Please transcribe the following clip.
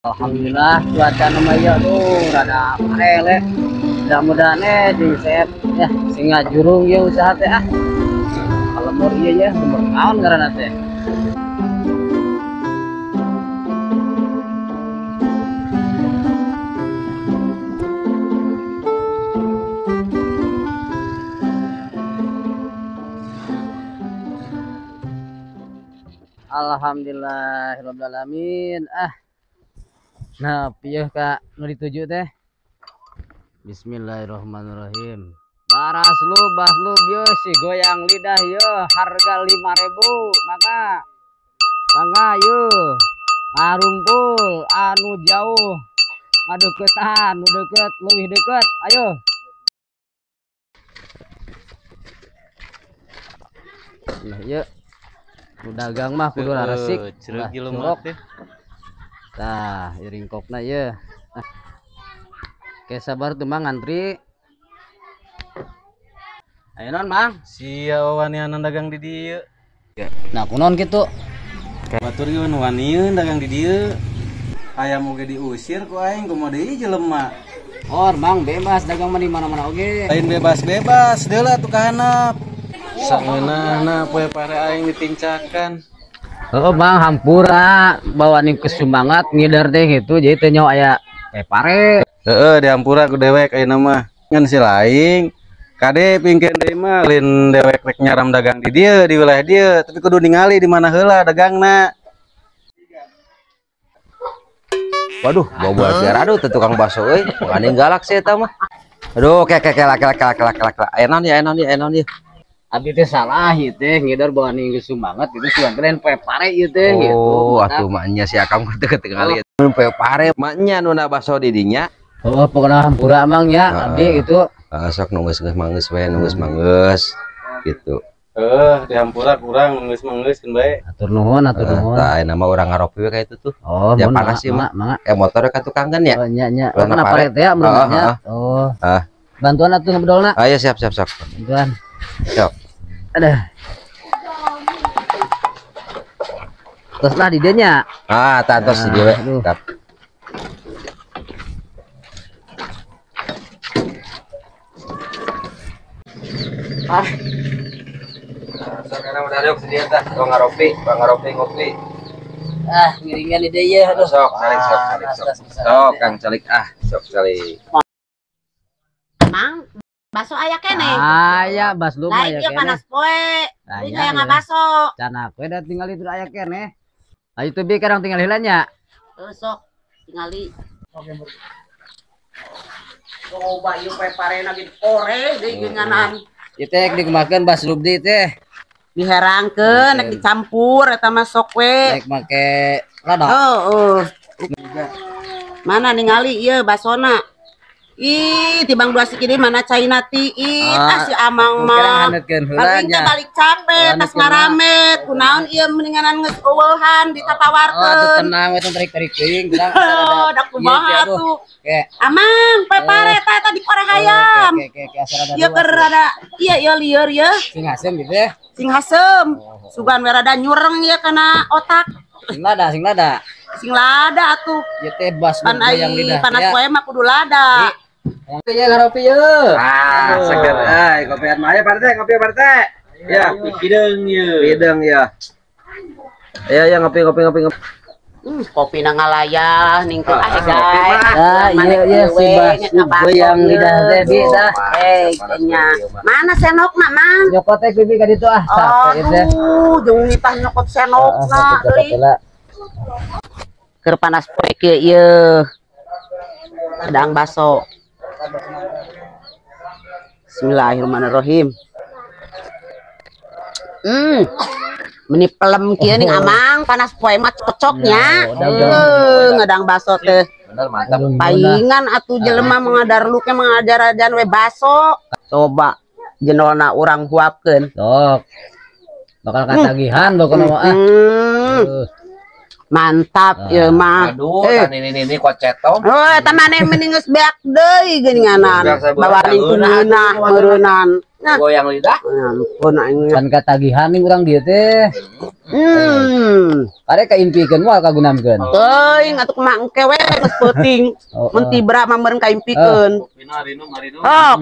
Alhamdulillah cuaca namanya tuh rada parele. Mudah-mudahan di set ya singa jurung ya usaha teh ah. Kalau mau iya ya nomor kawan karena teh. Alhamdulillahirabbil alamin. Nah, pieuh Kak nu dituju teh. Bismillahirrahmanirrahim. Baslu yo si goyang lidah yo harga 5.000 maka bangga yo ngarumpul anu jauh ngadeukeutan nu deket leuwih deket ayo. Nah yuk nu dagang mah kudu resik cereuh lemak teh. Tah iring kokna ye. Oke sabar tuh Mang ngantri. Ayo non Mang. Sia wanian dagang di dieu. Nah kunaon kitu? Batur ge wanian dagang di dieu. Hayam oge diusir ku aing kumaha deui jelema. Or Mang bebas dagang mah di mana-mana oge. Lain bebas-bebas deula tuh ka hanap. Saeunana poe pare aing ditincakan. Oh Bang hampura bawa nih kesumangat ngidar teh gitu jadi teh nyawa aya pare. Heeh dihampura ku dewek ayeuna mah. Ngan si laing kade pingkeun deui mah lain dewek rek nyaram dagang di dieu di wilayah dieu tapi kudu ningali di mana heula dagangna. Waduh bawa biar aduh teu tukang bakso euy ngani galak sih eta mah. Aduh kek enon ya. Abi teh salah ieu teh ngidar bawa nih kesumangat itu sugan keren pare ieu teh gitu. Oh atuh maknya si Akang teu ngali pe pare maknya nu na bakso di dinya. Oh pokona hampura Mang ya abdi gitu. Sok nunggus manggeus we nunggus manggeus gitu. Dihampura kurang manggeus keun bae. Atur nuhun. Tah ayeuna mah urang ngaropi we ka itu tuh. Oh ya panas sih mah. Motor ka tukang kan ya. Oh nya. Kenapa pare teh menurutnya? Oh. Bantuan atuh ngabedolna. Ayo siap. Bantuan. Sok. Ada. Terus lah di dinya. Tos di dieu. Sekarang udah ada sedia tah, ngaropi ngopi. Ngiringan ide ya aduh. Sok, Kang calik sok calik. Mang, bakso aya keneh. Aya baslu mah ya keneh. Panas poe. Ini aya ngabaso. Can aku da tinggal itu aya keneh. Ayo tuh bi kadang tinggal hilanya. Sok tingali. Coba ieu pe parena gitu ore deui ngeunganan. Ieu teh dikemakeun baslu di teh. Diherangkeun nek dicampur eta mah sok we. Nek make lada. Mana ningali ieu basona. Ih, tibang dua sikidi mana caina ti. Si Amang mah. Palingnya balik capek, tas ngaramet. Kunaon ieu mendinganan geus eueuhan ditatawarkeun. Tenang we tarik-tarik teuing. Da kumaha atuh. Amang, pare eta di koreh hayam. Ieu keur rada ieu lieur ieu. Sing asem gitu ya. Sing hasem. Sugan we rada nyureng ieu kana otak. Sing lada. Sing lada atuh. Ieu teh bas yang lidah. Panas poe mah kudu lada. Kopi ya ngaropi ye. Seger kopian mah aya ngopi Parte. Ya, Pideng ya. Ya ngopi. Kopi na ngalayah ningkeu guys. Iya si bas yang lidah teh bi dah. Nya. Mana senokna, Mang? Nyokot teh bibi ka ditu capek teh. Jeung nitah nyokot senokna euy. Keur panas poe kieu ieu. Sedang baso. Bismillahirrahmanirrahim. Meni pelem kieu ning Amang panas poe mah cocoknya. Ngedang baso teh. Bener mantap. Paingan atuh jelema mengadar lu ke mengajarajan we baso. Coba jenolna urang huapkeun. Sok. Bakal katagihan pokona mah Mantap ya mah. Aduh, tan ini kocetong. Oh, tamane mending geus beak deui geuninganan. Bawaling kuninah meureunnan. Nah, Goyang lidah. ampun aing. Kan katagihan nih urang dieu teh. Kare kaimpikeun moal kagunamkeun. Teuing atuh kumaha engke we geus peuting. Mun tibra mah meureun kaimpikeun. Marino. Sok.